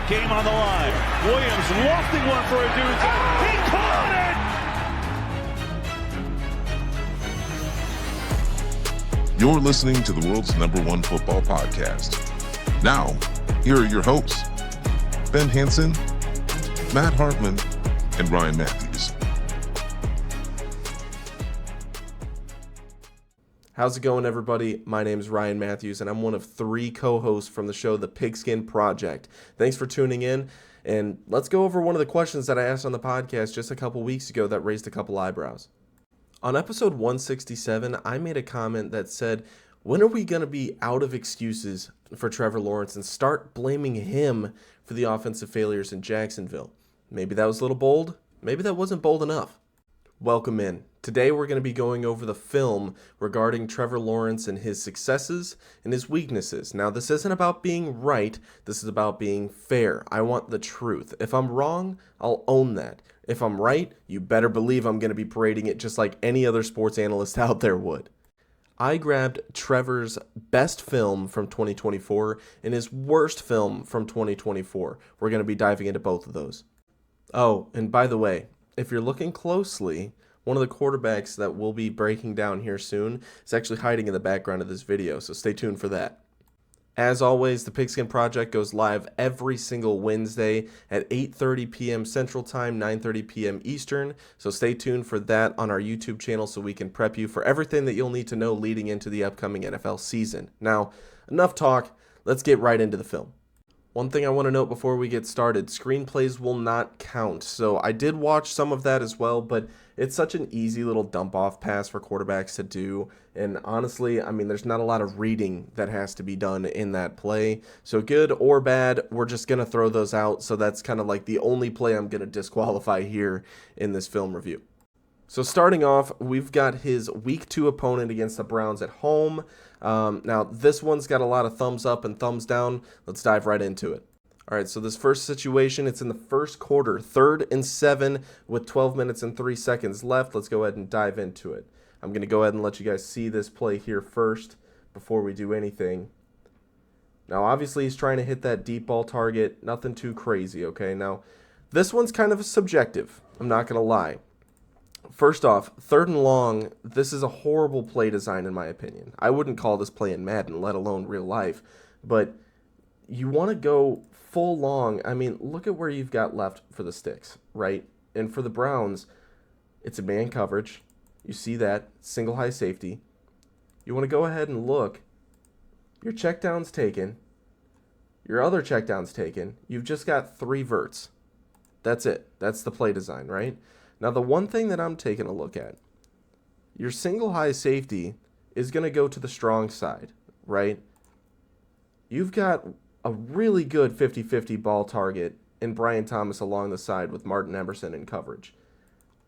Game on the line. Williams lofting one for a doozy. He caught it! You're listening to the world's #1 football podcast. Now, here are your hosts, Ben Hansen, Matt Hartman, and Ryan Matthews. How's it going, everybody? My name is Ryan Matthews, and I'm one of 3 co-hosts from the show, The Pigskin Project. Thanks for tuning in, and let's go over one of the questions that I asked on the podcast just a couple weeks ago that raised a couple eyebrows. On episode 167, I made a comment that said, when are we going to be out of excuses for Trevor Lawrence and start blaming him for the offensive failures in Jacksonville? Maybe that was a little bold. Maybe that wasn't bold enough. Welcome in. Today we're going to be going over the film regarding Trevor Lawrence and his successes and his weaknesses. Now, this isn't about being right. This is about being fair. I want the truth. If I'm wrong, I'll own that. If I'm right, you better believe I'm going to be parading it just like any other sports analyst out there would. I grabbed Trevor's best film from 2024 and his worst film from 2024. We're going to be diving into both of those. Oh, and by the way, if you're looking closely, one of the quarterbacks that we'll be breaking down here soon is actually hiding in the background of this video, so stay tuned for that. As always, the Pigskin Project goes live every single Wednesday at 8:30 p.m. Central Time, 9:30 p.m. Eastern, so stay tuned for that on our YouTube channel so we can prep you for everything that you'll need to know leading into the upcoming NFL season. Now, enough talk, let's get right into the film. One thing I want to note before we get started, screenplays will not count. So I did watch some of that as well, but it's such an easy little dump-off pass for quarterbacks to do. And honestly, I mean, there's not a lot of reading that has to be done in that play. So good or bad, we're just going to throw those out. So that's kind of like the only play I'm going to disqualify here in this film review. So starting off, we've got his Week 2 opponent against the Browns at home. Now, this one's got a lot of thumbs up and thumbs down. Let's dive right into it. All right, so this first situation, it's in the first quarter, 3rd and 7 with 12 minutes and 3 seconds left. Let's go ahead and dive into it. I'm going to go ahead and let you guys see this play here first before we do anything. Now, obviously, he's trying to hit that deep ball target. Nothing too crazy, okay? Now, this one's kind of subjective. I'm not going to lie. First off, 3rd and long, this is a horrible play design in my opinion. I wouldn't call this play in Madden, let alone real life. But you want to go full long. I mean, look at where you've got left for the sticks, right? And for the Browns, it's a man coverage. You see that, single high safety. You want to go ahead and look. Your check down's taken. Your other check down's taken. You've just got 3 verts. That's it. That's the play design, right? Now, the one thing that I'm taking a look at, your single high safety is going to go to the strong side, right? You've got a really good 50-50 ball target in Brian Thomas along the side with Martin Emerson in coverage.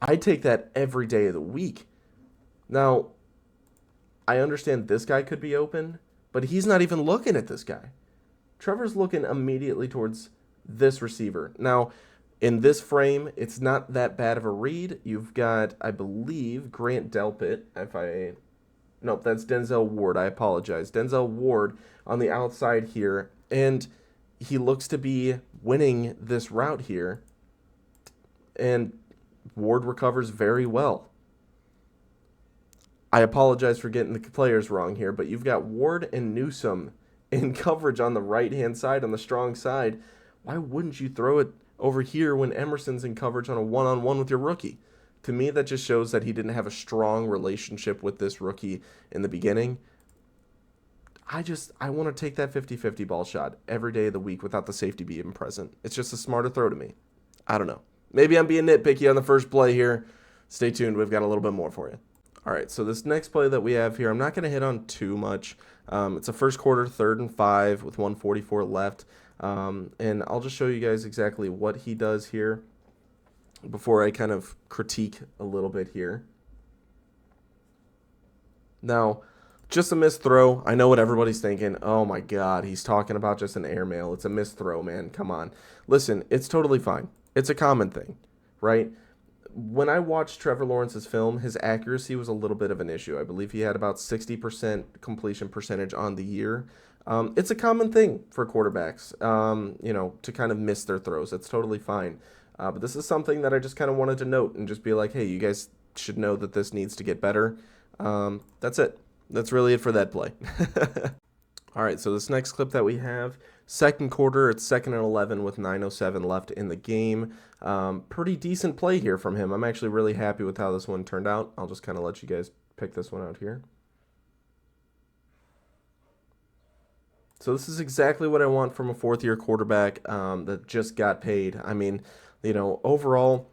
I take that every day of the week. Now, I understand this guy could be open, but he's not even looking at this guy. Trevor's looking immediately towards this receiver. Now, in this frame, it's not that bad of a read. You've got, I believe, Grant Delpit. Nope, that's Denzel Ward. I apologize. Denzel Ward on the outside here. And he looks to be winning this route here. And Ward recovers very well. I apologize for getting the players wrong here, but you've got Ward and Newsome in coverage on the right-hand side, on the strong side. Why wouldn't you throw it over here when Emerson's in coverage on a one-on-one with your rookie? To me, that just shows that he didn't have a strong relationship with this rookie in the beginning. I want to take that 50-50 ball shot every day of the week without the safety being present. It's just a smarter throw to me. I don't know. Maybe I'm being nitpicky on the first play here. Stay tuned. We've got a little bit more for you. All right, so this next play that we have here, I'm not going to hit on too much. It's a first quarter, 3rd and 5 with 1:44 left. And I'll just show you guys exactly what he does here before I kind of critique a little bit here. Now, just a missed throw. I know what everybody's thinking. Oh my God, he's talking about just an airmail. It's a missed throw, man. Come on. Listen, it's totally fine. It's a common thing, right? When I watched Trevor Lawrence's film, his accuracy was a little bit of an issue. I believe he had about 60% completion percentage on the year. It's a common thing for quarterbacks, to kind of miss their throws. It's totally fine. But this is something that I just kind of wanted to note and just be like, hey, you guys should know that this needs to get better. That's it. That's really it for that play. All right, so this next clip that we have, second quarter, it's 2nd and 11 with 9:07 left in the game. Pretty decent play here from him. I'm actually really happy with how this one turned out. I'll just kind of let you guys pick this one out here. So this is exactly what I want from a fourth-year quarterback that just got paid. I mean, overall,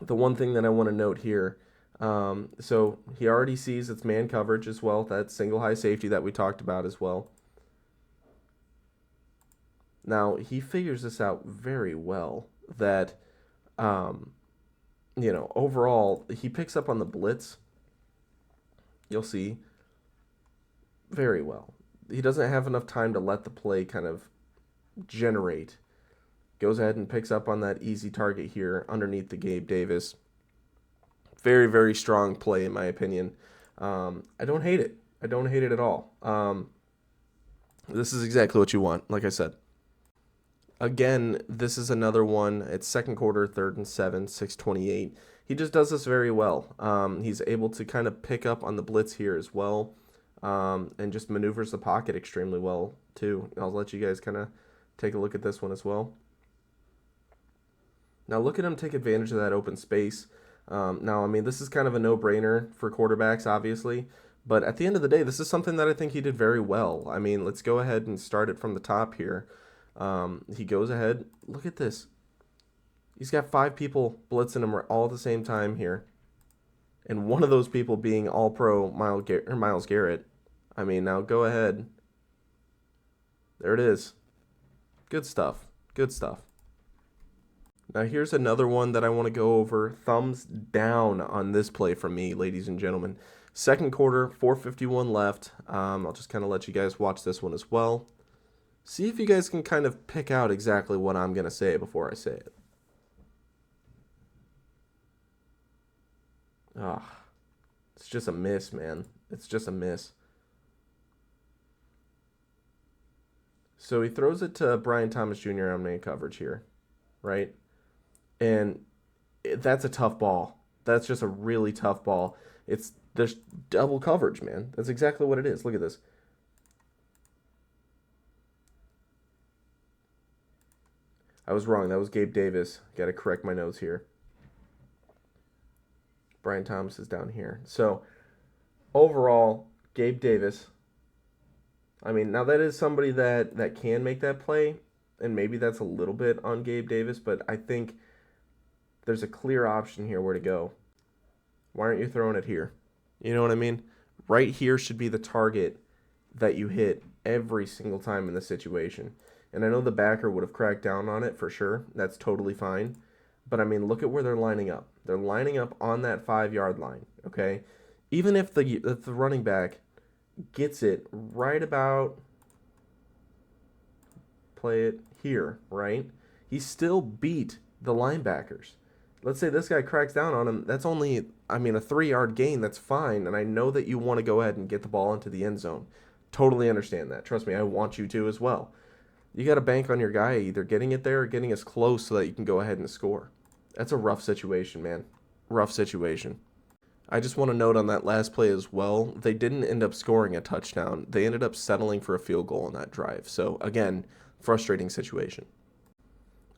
the one thing that I want to note here, so he already sees it's man coverage as well. That single high safety that we talked about as well. Now, he figures this out very well that, overall, he picks up on the blitz. You'll see very well. He doesn't have enough time to let the play kind of generate. Goes ahead and picks up on that easy target here underneath the Gabe Davis. Very, very strong play in my opinion. I don't hate it. I don't hate it at all. This is exactly what you want, like I said. Again, this is another one. It's second quarter, 3rd and 7, 6:28. He just does this very well. He's able to kind of pick up on the blitz here as well, and just maneuvers the pocket extremely well too. I'll let you guys kind of take a look at this one as well. Now look at him take advantage of that open space. Now, I mean, this is kind of a no-brainer for quarterbacks, obviously, but at the end of the day, this is something that I think he did very well. I mean, let's go ahead and start it from the top here. He goes ahead. Look at this. He's got 5 people blitzing him all at the same time here. And one of those people being all-pro Myles Garrett. I mean, now go ahead. There it is. Good stuff. Good stuff. Now here's another one that I want to go over. Thumbs down on this play from me, ladies and gentlemen. Second quarter, 4:51 left. I'll just kind of let you guys watch this one as well. See if you guys can kind of pick out exactly what I'm going to say before I say it. It's just a miss, man. It's just a miss. So he throws it to Brian Thomas Jr. on man coverage here, right? And that's a tough ball. That's just a really tough ball. There's double coverage, man. That's exactly what it is. Look at this. I was wrong. That was Gabe Davis. Got to correct my notes here. Brian Thomas is down here. So, overall, Gabe Davis. I mean, now that is somebody that can make that play, and maybe that's a little bit on Gabe Davis, but I think there's a clear option here where to go. Why aren't you throwing it here? You know what I mean? Right here should be the target that you hit every single time in this situation. And I know the backer would have cracked down on it for sure. That's totally fine. But, I mean, look at where they're lining up. They're lining up on that 5-yard line, okay? Even if the running back gets it right about, play it here, right? He still beat the linebackers. Let's say this guy cracks down on him. That's only, a 3-yard gain. That's fine. And I know that you want to go ahead and get the ball into the end zone. Totally understand that. Trust me, I want you to as well. You got to bank on your guy either getting it there or getting as close so that you can go ahead and score. That's a rough situation, man. Rough situation. I just want to note on that last play as well, they didn't end up scoring a touchdown. They ended up settling for a field goal on that drive. So, again, frustrating situation.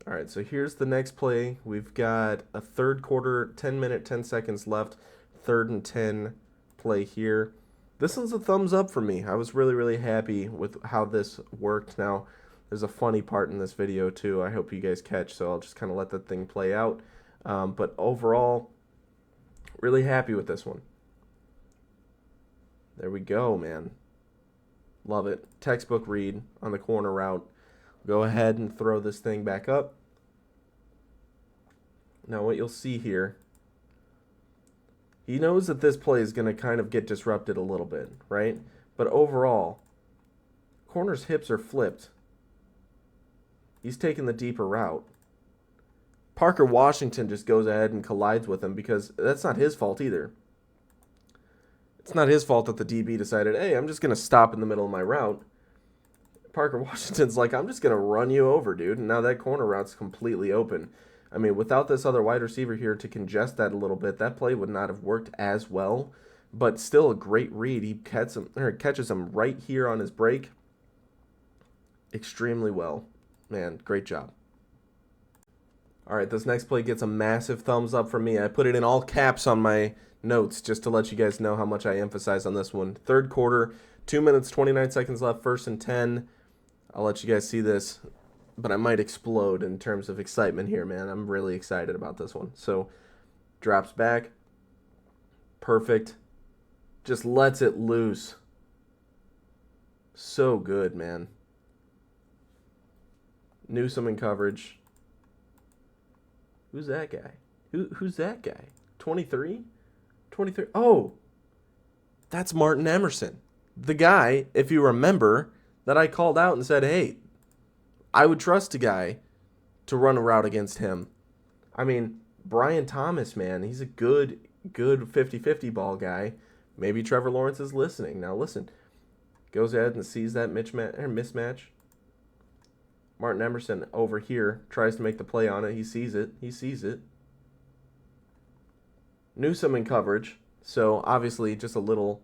All right, so here's the next play. We've got a third quarter, 10-minute, 10 seconds left, 3rd and 10 play here. This one's a thumbs up for me. I was really, really happy with how this worked. Now, there's a funny part in this video, too. I hope you guys catch, so I'll just kind of let that thing play out. But overall, really happy with this one. There we go, man. Love it. Textbook read on the corner route. Go ahead and throw this thing back up. Now, what you'll see here, he knows that this play is going to kind of get disrupted a little bit, right? But overall, corner's hips are flipped. He's taking the deeper route. Parker Washington just goes ahead and collides with him because that's not his fault either. It's not his fault that the DB decided, hey, I'm just going to stop in the middle of my route. Parker Washington's like, I'm just going to run you over, dude. And now that corner route's completely open. I mean, without this other wide receiver here to congest that a little bit, that play would not have worked as well. But still a great read. He catches him right here on his break. Extremely well. Man, great job. All right, this next play gets a massive thumbs up from me. I put it in all caps on my notes just to let you guys know how much I emphasize on this one. Third quarter, 2 minutes, 29 seconds left, 1st and 10. I'll let you guys see this, but I might explode in terms of excitement here, man. I'm really excited about this one. So, drops back. Perfect. Just lets it loose. So good, man. Newsome in coverage. Who's that guy? Who's that guy? 23? 23. Oh, that's Martin Emerson. The guy, if you remember, that I called out and said, hey, I would trust a guy to run a route against him. I mean, Brian Thomas, man, he's a good 50-50 ball guy. Maybe Trevor Lawrence is listening. Now listen, goes ahead and sees that mismatch. Martin Emerson over here tries to make the play on it. He sees it. Newsome in coverage. So obviously just a little,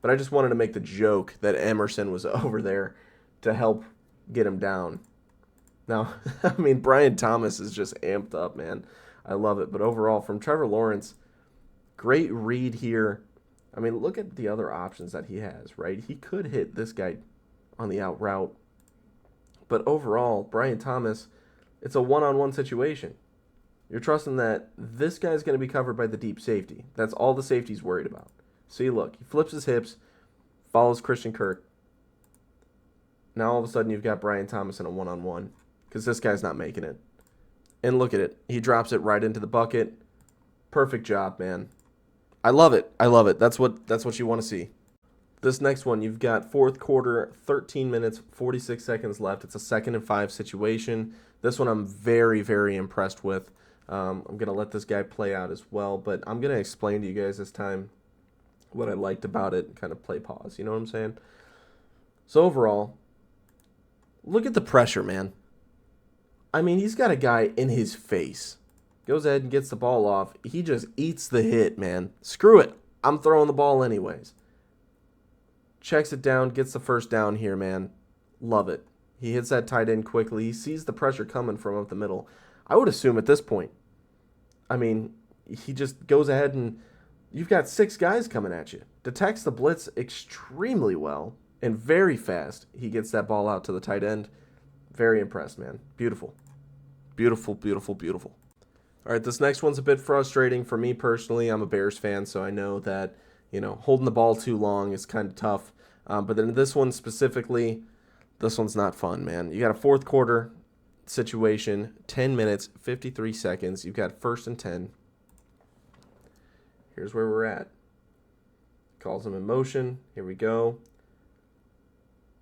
but I just wanted to make the joke that Emerson was over there to help get him down. Now, I mean, Brian Thomas is just amped up, man. I love it. But overall, from Trevor Lawrence, great read here. I mean, look at the other options that he has, right? He could hit this guy on the out route. But overall, Brian Thomas, it's a one-on-one situation. You're trusting that this guy's going to be covered by the deep safety. That's all the safety's worried about. See, look, he flips his hips, follows Christian Kirk. Now all of a sudden you've got Brian Thomas in a one-on-one because this guy's not making it. And look at it. He drops it right into the bucket. Perfect job, man. I love it. That's what you want to see. This next one, you've got fourth quarter, 13 minutes, 46 seconds left. It's a 2nd and 5 situation. This one I'm very, very impressed with. I'm going to let this guy play out as well, but I'm going to explain to you guys this time what I liked about it and kind of play pause. You know what I'm saying? So overall, look at the pressure, man. I mean, he's got a guy in his face. Goes ahead and gets the ball off. He just eats the hit, man. Screw it. I'm throwing the ball anyways. Checks it down, gets the first down here, man. Love it. He hits that tight end quickly. He sees the pressure coming from up the middle. I would assume at this point, I mean, he just goes ahead and you've got 6 guys coming at you. Detects the blitz extremely well and very fast. He gets that ball out to the tight end. Very impressed, man. Beautiful. Beautiful, beautiful, beautiful. All right, this next one's a bit frustrating for me personally. I'm a Bears fan, so I know that holding the ball too long is kind of tough. But then this one specifically, this one's not fun, man. You got a fourth quarter situation, 10 minutes, 53 seconds. You've got 1st and 10. Here's where we're at. Calls him in motion. Here we go.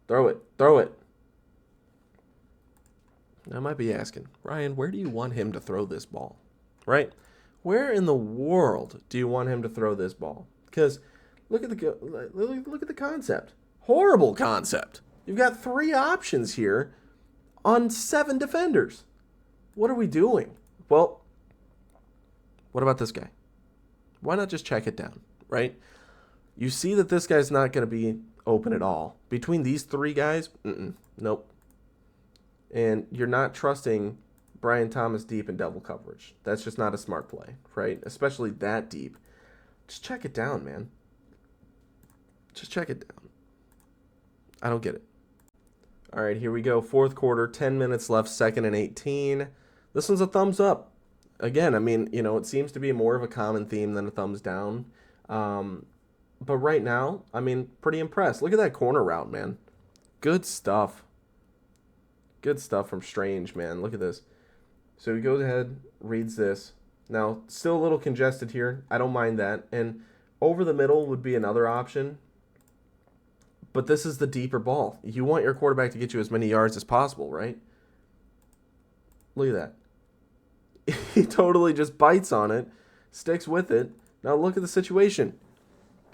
Throw it. I might be asking, Ryan, where do you want him to throw this ball? Right? Where in the world do you want him to throw this ball? Because look at the concept. Horrible concept. You've got 3 options here on 7 defenders. What are we doing? Well, what about this guy? Why not just check it down, right? You see that this guy's not going to be open at all. Between these 3 guys, nope. And you're not trusting Brian Thomas deep in double coverage. That's just not a smart play, right? Especially that deep. Just check it down, man. Just check it down. I don't get it. All right, here we go. Fourth quarter, 10 minutes left, 2nd and 18. This one's a thumbs up. Again, I mean, it seems to be more of a common theme than a thumbs down. But right now, I mean, pretty impressed. Look at that corner route, man. Good stuff. Good stuff from Strange, man. Look at this. So he goes ahead, reads this. Now, still a little congested here. I don't mind that. And over the middle would be another option. But this is the deeper ball. You want your quarterback to get you as many yards as possible, right? Look at that. He totally just bites on it, sticks with it. Now look at the situation.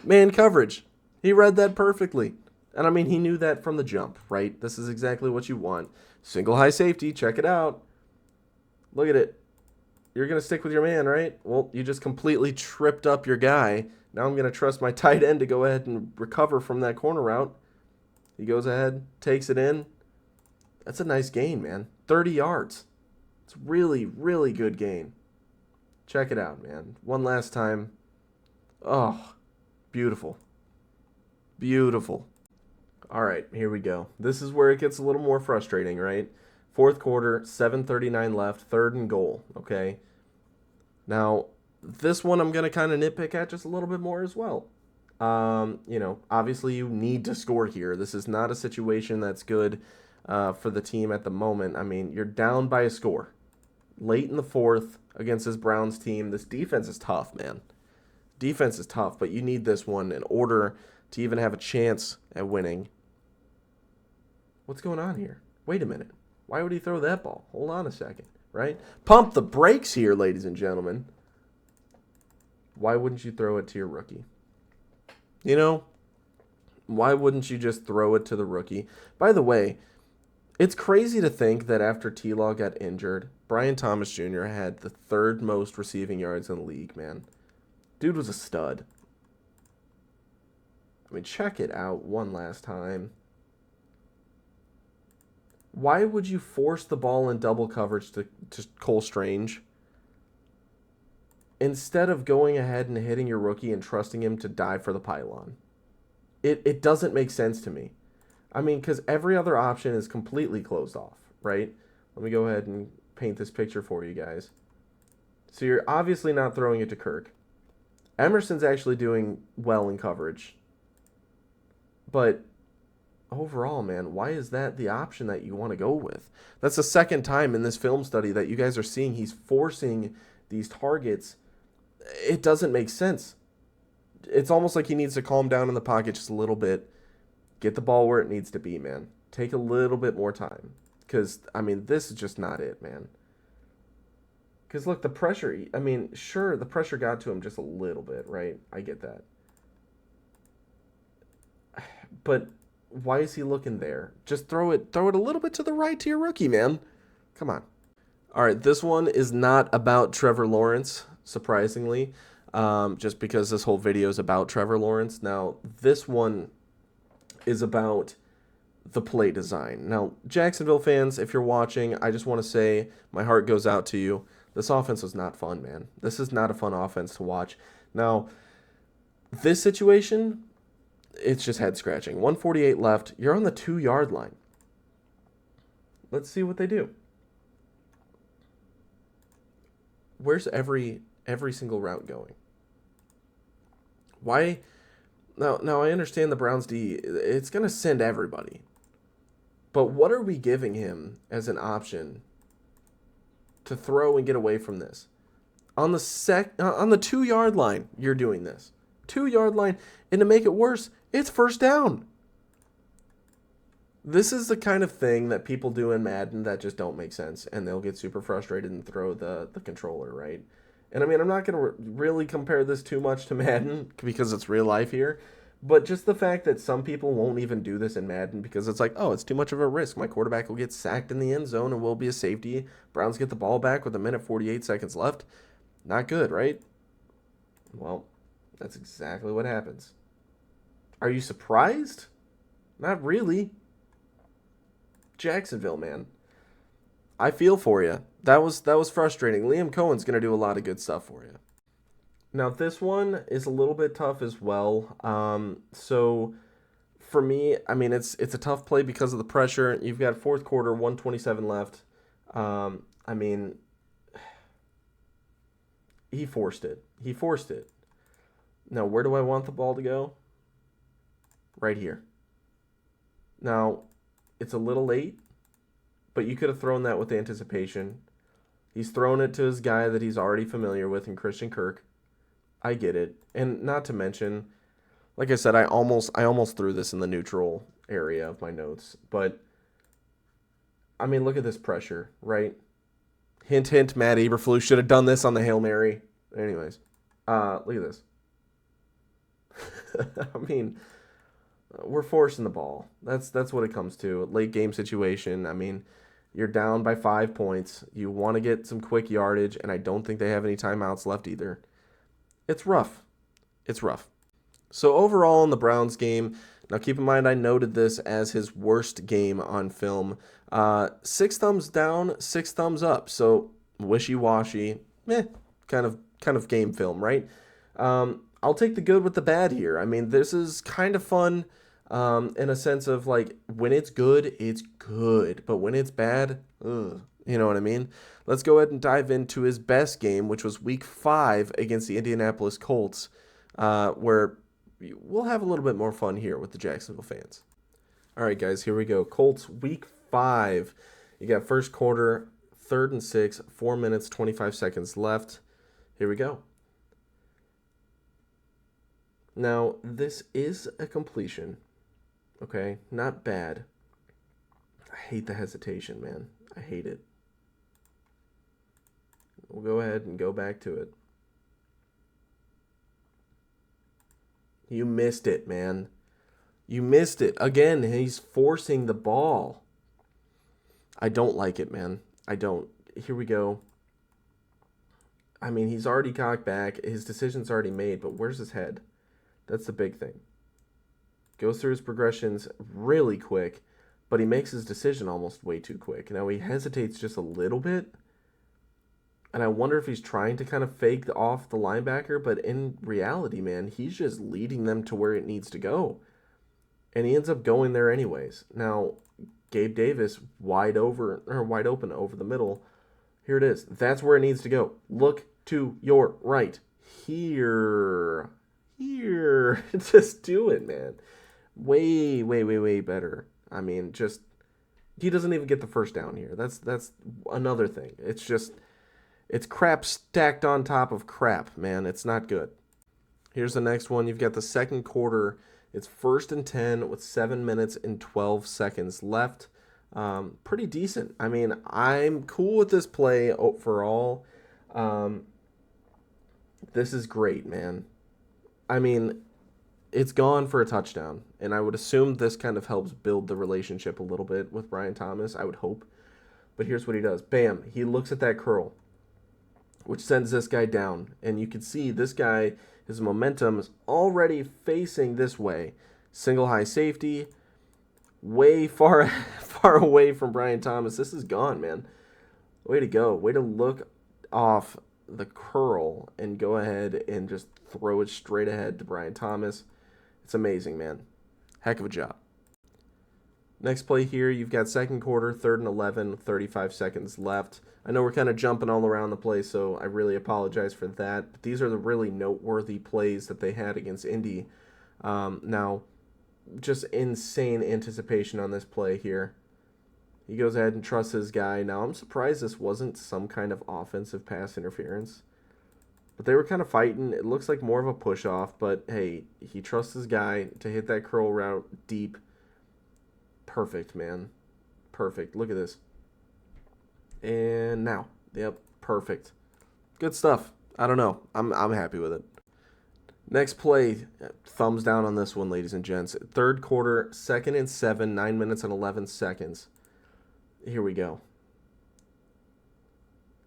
Man coverage. He read that perfectly. And I mean, he knew that from the jump, right? This is exactly what you want. Single high safety, check it out. Look at it. You're going to stick with your man, right? Well, you just completely tripped up your guy. Now I'm going to trust my tight end to go ahead and recover from that corner route. He goes ahead, takes it in. That's a nice gain, man. 30 yards. It's really, really good gain. Check it out, man. One last time. Oh, beautiful. Beautiful. All right, here we go. This is where it gets a little more frustrating, right? Fourth quarter, 7:39 left, 3rd and goal, okay? Now, this one I'm going to kind of nitpick at just a little bit more as well. Obviously you need to score here. This is not a situation that's good for the team at the moment. I mean, you're down by a score. Late in the 4th against this Browns team. This defense is tough, man. Defense is tough, but you need this one in order to even have a chance at winning. What's going on here? Wait a minute. Why would he throw that ball? Hold on a second, right? Pump the brakes here, ladies and gentlemen. Why wouldn't you throw it to your rookie? Why wouldn't you just throw it to the rookie? By the way, it's crazy to think that after T-Law got injured, Brian Thomas Jr. had the 3rd most receiving yards in the league, man. Dude was a stud. I mean, check it out one last time. Why would you force the ball in double coverage to Cole Strange instead of going ahead and hitting your rookie and trusting him to dive for the pylon? It doesn't make sense to me. I mean, because every other option is completely closed off, right? Let me go ahead and paint this picture for you guys. So you're obviously not throwing it to Kirk. Emerson's actually doing well in coverage. But overall, man, why is that the option that you want to go with? That's the second time in this film study that you guys are seeing he's forcing these targets. It doesn't make sense. It's almost like he needs to calm down in the pocket just a little bit. Get the ball where it needs to be, man. Take a little bit more time. Because, I mean, this is just not it, man. Because, look, the pressure, I mean, sure, the pressure got to him just a little bit, right? I get that. But why is he looking there? Just throw it a little bit to the right to your rookie, man. Come on. All right, this one is not about Trevor Lawrence, surprisingly, just because this whole video is about Trevor Lawrence. Now, this one is about the play design. Now, Jacksonville fans, if you're watching, I just want to say my heart goes out to you. This offense was not fun, man. This is not a fun offense to watch. Now, this situation, it's just head scratching. 148 left. You're on the 2-yard line. Let's see what they do. Where's every single route going? Why? Now I understand the Browns D. It's going to send everybody. But what are we giving him as an option to throw and get away from this? On the 2-yard line, you're doing this. 2-yard line, and to make it worse, it's first down. This is the kind of thing that people do in Madden that just don't make sense, and they'll get super frustrated and throw the controller, right? And I mean, I'm not going to really compare this too much to Madden because it's real life here, but just the fact that some people won't even do this in Madden because it's like, oh, it's too much of a risk. My quarterback will get sacked in the end zone and will be a safety. Browns get the ball back with 1:48 left. Not good, right? Well, that's exactly what happens. Are you surprised? Not really. Jacksonville, man. I feel for you. That was frustrating. Liam Cohen's going to do a lot of good stuff for you. Now, this one is a little bit tough as well. So, for me, I mean, it's a tough play because of the pressure. You've got fourth quarter, 1:27 left. I mean, he forced it. Now, where do I want the ball to go? Right here. Now, it's a little late, but you could have thrown that with anticipation. He's thrown it to his guy that he's already familiar with in Christian Kirk. I get it. And not to mention, like I said, I almost threw this in the neutral area of my notes. But, I mean, look at this pressure, right? Hint, hint, Matt Eberflus should have done this on the Hail Mary. Anyways, look at this. I mean, we're forcing the ball. That's what it comes to. Late game situation. I mean, you're down by 5 points. You want to get some quick yardage, and I don't think they have any timeouts left either. It's rough. It's rough. So overall in the Browns game, now keep in mind I noted this as his worst game on film. 6 thumbs down, 6 thumbs up. So wishy-washy, kind of game film, right? I'll take the good with the bad here. I mean, this is kind of fun in a sense of like when it's good, but when it's bad, ugh. You know what I mean? Let's go ahead and dive into his best game, which was Week 5 against the Indianapolis Colts, where we'll have a little bit more fun here with the Jacksonville fans. All right, guys, here we go. Colts Week 5. You got first quarter, 3rd and 6, 4 minutes, 25 seconds left. Here we go. Now, this is a completion, okay? Not bad. I hate the hesitation, man. I hate it. We'll go ahead and go back to it. You missed it, man. You missed it. Again, he's forcing the ball. I don't like it, man. I don't. Here we go. I mean, he's already cocked back. His decision's already made, but where's his head? That's the big thing. Goes through his progressions really quick, but he makes his decision almost way too quick. Now he hesitates just a little bit, and I wonder if he's trying to kind of fake off the linebacker, but in reality, man, he's just leading them to where it needs to go. And he ends up going there anyways. Now, Gabe Davis wide open over the middle. Here it is. That's where it needs to go. Look to your right. Here. Just do it, man. Way better. I mean, just he doesn't even get the first down here. That's another thing. It's crap stacked on top of crap, man. It's not good. Here's the next one. You've got the second quarter. It's 1st and 10 with 7 minutes and 12 seconds left. Pretty decent. I mean, I'm cool with this play overall. This is great, man. I mean, it's gone for a touchdown, and I would assume this kind of helps build the relationship a little bit with Brian Thomas, I would hope. But here's what he does. Bam, he looks at that curl, which sends this guy down. And you can see this guy, his momentum is already facing this way. Single high safety, way far away from Brian Thomas. This is gone, man. Way to go. Way to look off the curl and go ahead and just throw it straight ahead to Brian Thomas. It's amazing, man. Heck of a job. Next play here, you've got second quarter, 3rd and 11, 35 seconds left. I know we're kind of jumping all around the place, so I really apologize for that. But these are the really noteworthy plays that they had against Indy. Now, just insane anticipation on this play here. He goes ahead and trusts his guy. Now, I'm surprised this wasn't some kind of offensive pass interference. But they were kind of fighting. It looks like more of a push-off, but hey, he trusts his guy to hit that curl route deep. Perfect, man. Perfect. Look at this. And now. Yep, perfect. Good stuff. I don't know. I'm happy with it. Next play, thumbs down on this one, ladies and gents. Third quarter, 2nd and 7, 9 minutes and 11 seconds. Here we go.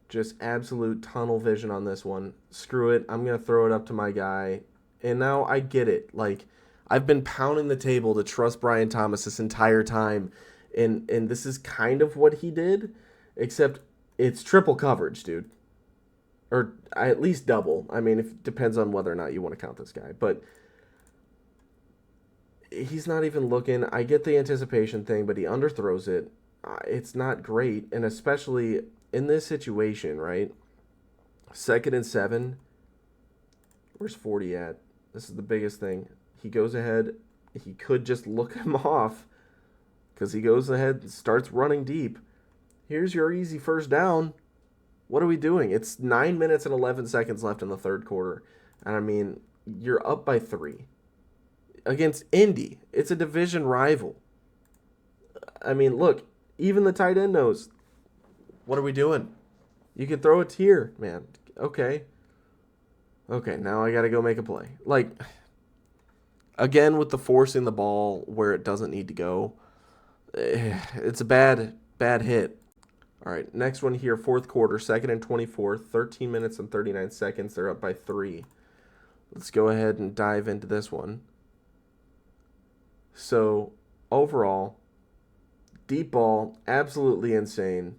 Just absolute tunnel vision on this one. Screw it. I'm going to throw it up to my guy. And now I get it. Like, I've been pounding the table to trust Brian Thomas this entire time. And this is kind of what he did, except it's triple coverage, dude. Or at least double. I mean, it depends on whether or not you want to count this guy. But he's not even looking. I get the anticipation thing, but he underthrows it. It's not great. And especially in this situation, right? 2nd and 7. Where's 40 at? This is the biggest thing. He goes ahead. He could just look him off because he goes ahead and starts running deep. Here's your easy first down. What are we doing? It's 9 minutes and 11 seconds left in the third quarter. And I mean, you're up by 3 against Indy. It's a division rival. I mean, look, even the tight end knows. What are we doing? You can throw it here, man. Okay, now I got to go make a play. Like, Again, with the forcing the ball where it doesn't need to go, it's a bad hit. All right, next one here, fourth quarter, 2nd and 24, 13 minutes and 39 seconds. They're up by 3. Let's go ahead and dive into this one. So, overall, deep ball, absolutely insane.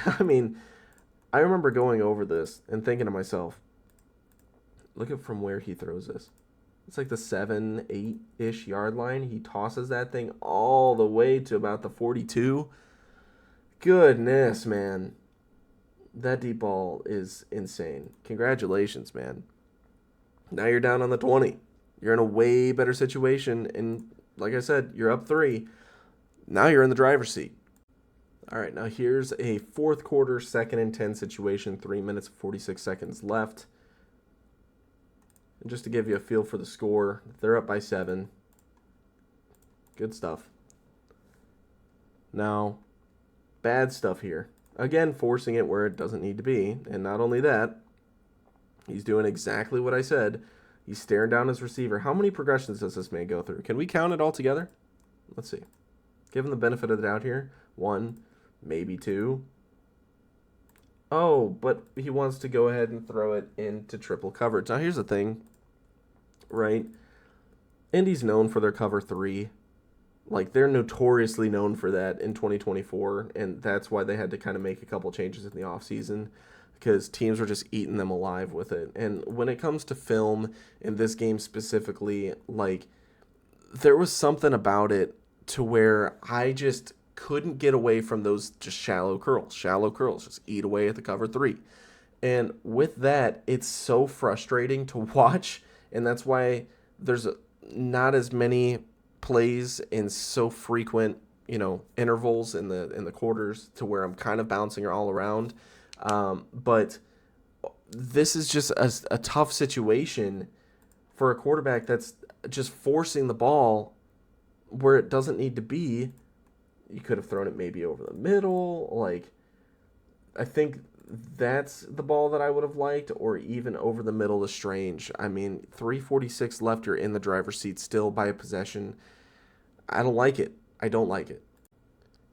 I mean, I remember going over this and thinking to myself, look at from where he throws this. It's like the 7, 8-ish yard line. He tosses that thing all the way to about the 42. Goodness, man. That deep ball is insane. Congratulations, man. Now you're down on the 20. You're in a way better situation. And like I said, you're up 3. Now you're in the driver's seat. All right, now here's a fourth quarter, 2nd and 10 situation. 3 minutes, 46 seconds left. And just to give you a feel for the score, they're up by 7. Good stuff. Now, bad stuff here. Again, forcing it where it doesn't need to be. And not only that, he's doing exactly what I said. He's staring down his receiver. How many progressions does this man go through? Can we count it all together? Let's see. Give him the benefit of the doubt here. 1, maybe 2. Oh, but he wants to go ahead and throw it into triple coverage. Now, here's the thing, right? Indy's known for their cover 3. Like, they're notoriously known for that in 2024, and that's why they had to kind of make a couple changes in the offseason, because teams were just eating them alive with it. And when it comes to film, in this game specifically, like, there was something about it to where I just couldn't get away from those just shallow curls, just eat away at the cover 3. And with that, it's so frustrating to watch, and that's why there's not as many plays in so frequent, intervals in the quarters to where I'm kind of bouncing all around. But this is just a tough situation for a quarterback that's just forcing the ball where it doesn't need to be. You could have thrown it maybe over the middle. Like, I think that's the ball that I would have liked, or even over the middle is strange. I mean, 3:46 left, you're in the driver's seat still by a possession. I don't like it. I don't like it.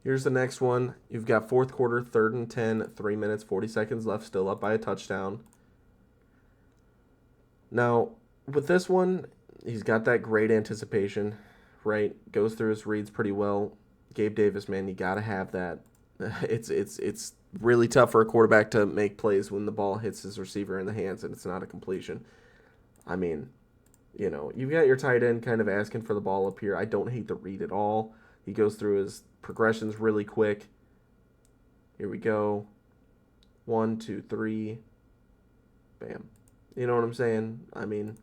Here's the next one. You've got fourth quarter, 3rd and 10, 3 minutes, 40 seconds left, still up by a touchdown. Now, with this one, he's got that great anticipation, right? Goes through his reads pretty well. Gabe Davis, man, you got to have that. It's really tough for a quarterback to make plays when the ball hits his receiver in the hands and it's not a completion. I mean, you've got your tight end kind of asking for the ball up here. I don't hate the read at all. He goes through his progressions really quick. Here we go. 1, 2, 3. Bam. You know what I'm saying? I mean,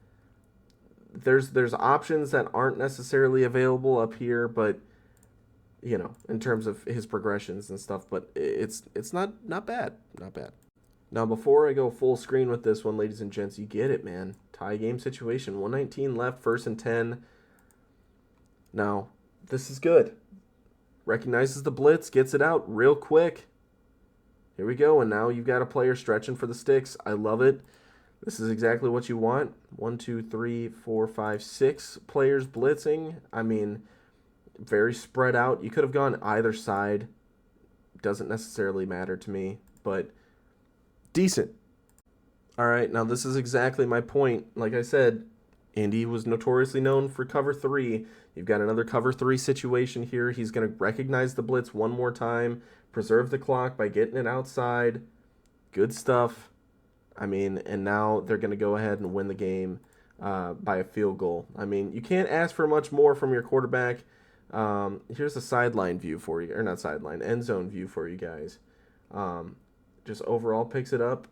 there's options that aren't necessarily available up here, but in terms of his progressions and stuff, but it's not bad. Not bad. Now, before I go full screen with this one, ladies and gents, you get it, man. Tie game situation. 119 left, 1st and 10. Now, this is good. Recognizes the blitz, gets it out real quick. Here we go, and now you've got a player stretching for the sticks. I love it. This is exactly what you want. 1, 2, 3, 4, 5, 6 players blitzing. I mean, very spread out. You could have gone either side. Doesn't necessarily matter to me, but decent. All right, now this is exactly my point. Like I said, Indy was notoriously known for cover 3. You've got another cover 3 situation here. He's going to recognize the blitz one more time, preserve the clock by getting it outside. Good stuff. I mean, and now they're going to go ahead and win the game by a field goal. I mean, you can't ask for much more from your quarterback. Here's a sideline view for you, or not sideline, end zone view for you guys. Just overall picks it up,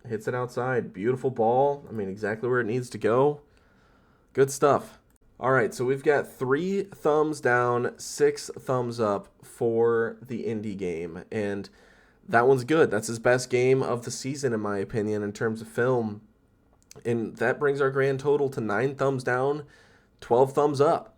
hits it outside. Beautiful ball. I mean, exactly where it needs to go. Good stuff. All right, so we've got 3 thumbs down, 6 thumbs up for the Indy game, and that one's good. That's his best game of the season, in my opinion, in terms of film. And that brings our grand total to 9 thumbs down, 12 thumbs up.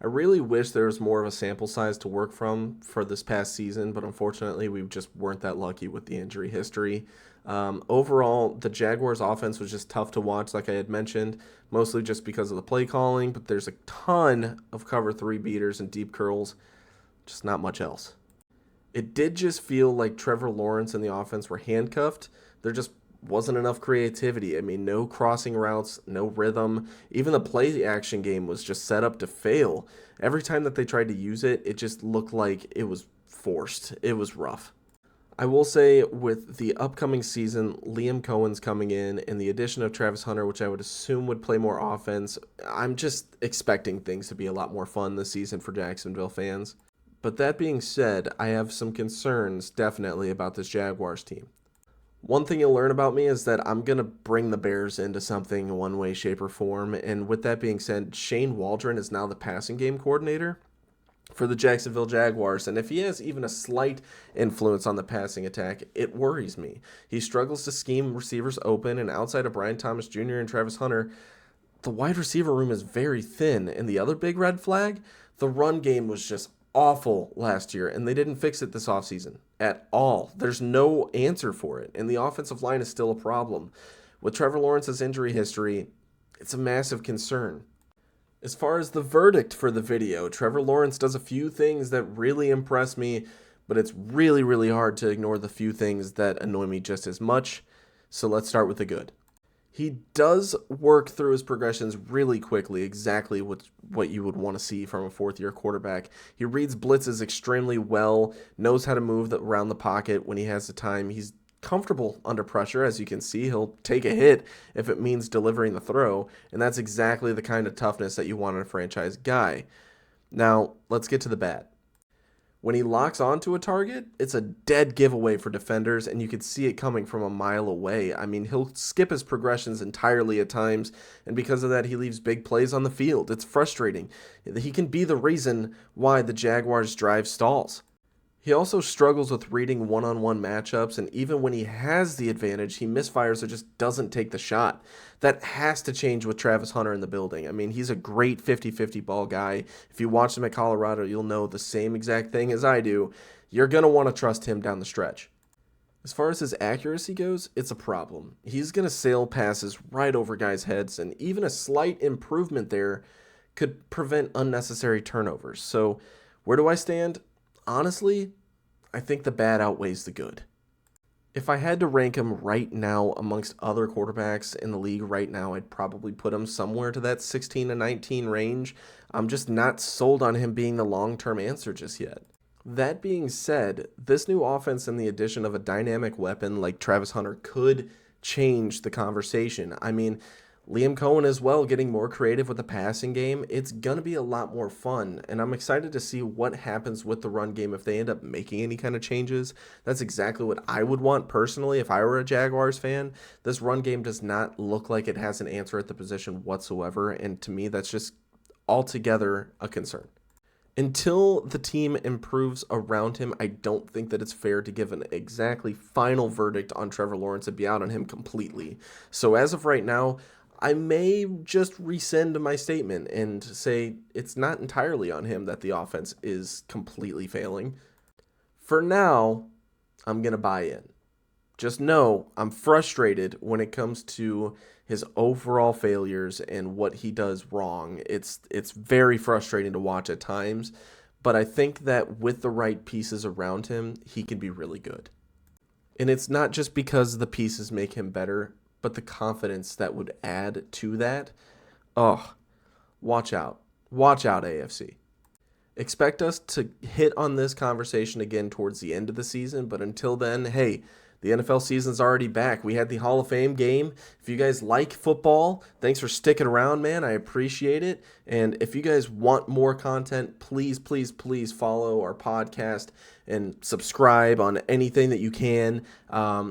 I really wish there was more of a sample size to work from for this past season, but unfortunately we just weren't that lucky with the injury history. Overall, the Jaguars offense was just tough to watch, like I had mentioned, mostly just because of the play calling, but there's a ton of cover 3 beaters and deep curls, just not much else. It did just feel like Trevor Lawrence and the offense were handcuffed. There just wasn't enough creativity. I mean, no crossing routes, no rhythm. Even the play action game was just set up to fail. Every time that they tried to use it, it just looked like it was forced. It was rough. I will say with the upcoming season, Liam Cohen's coming in and the addition of Travis Hunter, which I would assume would play more offense, I'm just expecting things to be a lot more fun this season for Jacksonville fans. But that being said, I have some concerns definitely about this Jaguars team. One thing you'll learn about me is that I'm going to bring the Bears into something in one way, shape, or form. And with that being said, Shane Waldron is now the passing game coordinator for the Jacksonville Jaguars. And if he has even a slight influence on the passing attack, it worries me. He struggles to scheme receivers open, and outside of Brian Thomas Jr. and Travis Hunter, the wide receiver room is very thin. And the other big red flag, the run game was just awful last year, and they didn't fix it this offseason at all. There's no answer for it, and the offensive line is still a problem. With Trevor Lawrence's injury history, it's a massive concern. As far as the verdict for the video, Trevor Lawrence does a few things that really impress me, but it's really, really hard to ignore the few things that annoy me just as much. So let's start with the good. He does work through his progressions really quickly, exactly what you would want to see from a fourth-year quarterback. He reads blitzes extremely well, knows how to move around the pocket when he has the time. He's comfortable under pressure, as you can see. He'll take a hit if it means delivering the throw, and that's exactly the kind of toughness that you want in a franchise guy. Now, let's get to the bad. When he locks onto a target, it's a dead giveaway for defenders, and you could see it coming from a mile away. I mean, he'll skip his progressions entirely at times, and because of that, he leaves big plays on the field. It's frustrating. He can be the reason why the Jaguars' drive stalls. He also struggles with reading one-on-one matchups, and even when he has the advantage, he misfires or just doesn't take the shot. That has to change with Travis Hunter in the building. I mean, he's a great 50-50 ball guy. If you watch him at Colorado, you'll know the same exact thing as I do. You're going to want to trust him down the stretch. As far as his accuracy goes, it's a problem. He's going to sail passes right over guys' heads, and even a slight improvement there could prevent unnecessary turnovers. So, where do I stand? Honestly, I think the bad outweighs the good. If I had to rank him right now amongst other quarterbacks in the league right now, I'd probably put him somewhere to that 16 to 19 range. I'm just not sold on him being the long-term answer just yet. That being said, this new offense and the addition of a dynamic weapon like Travis Hunter could change the conversation. I mean, Liam Cohen as well, getting more creative with the passing game. It's going to be a lot more fun, and I'm excited to see what happens with the run game if they end up making any kind of changes. That's exactly what I would want personally if I were a Jaguars fan. This run game does not look like it has an answer at the position whatsoever, and to me, that's just altogether a concern. Until the team improves around him, I don't think that it's fair to give an exactly final verdict on Trevor Lawrence and be out on him completely. So as of right now, I may just rescind my statement and say it's not entirely on him that the offense is completely failing. For now, I'm going to buy in. Just know I'm frustrated when it comes to his overall failures and what he does wrong. It's very frustrating to watch at times, but I think that with the right pieces around him, he can be really good. And it's not just because the pieces make him better, but the confidence that would add to that. Oh, watch out. Watch out, AFC. Expect us to hit on this conversation again towards the end of the season, but until then, hey, the NFL season's already back. We had the Hall of Fame game. If you guys like football, thanks for sticking around, man. I appreciate it. And if you guys want more content, please, please, please follow our podcast and subscribe on anything that you can.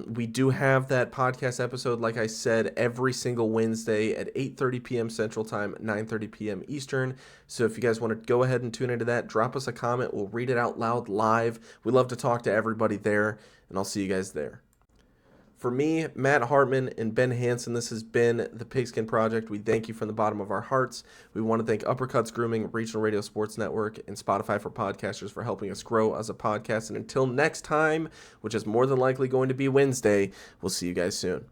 We do have that podcast episode, like I said, every single Wednesday at 8:30 p.m. Central Time, 9:30 p.m. Eastern. So if you guys want to go ahead and tune into that, drop us a comment. We'll read it out loud live. We love to talk to everybody there, and I'll see you guys there. For me, Matt Hartman, and Ben Hansen, this has been the Pigskin Project. We thank you from the bottom of our hearts. We want to thank Uppercuts Grooming, Regional Radio Sports Network, and Spotify for Podcasters for helping us grow as a podcast. And until next time, which is more than likely going to be Wednesday, we'll see you guys soon.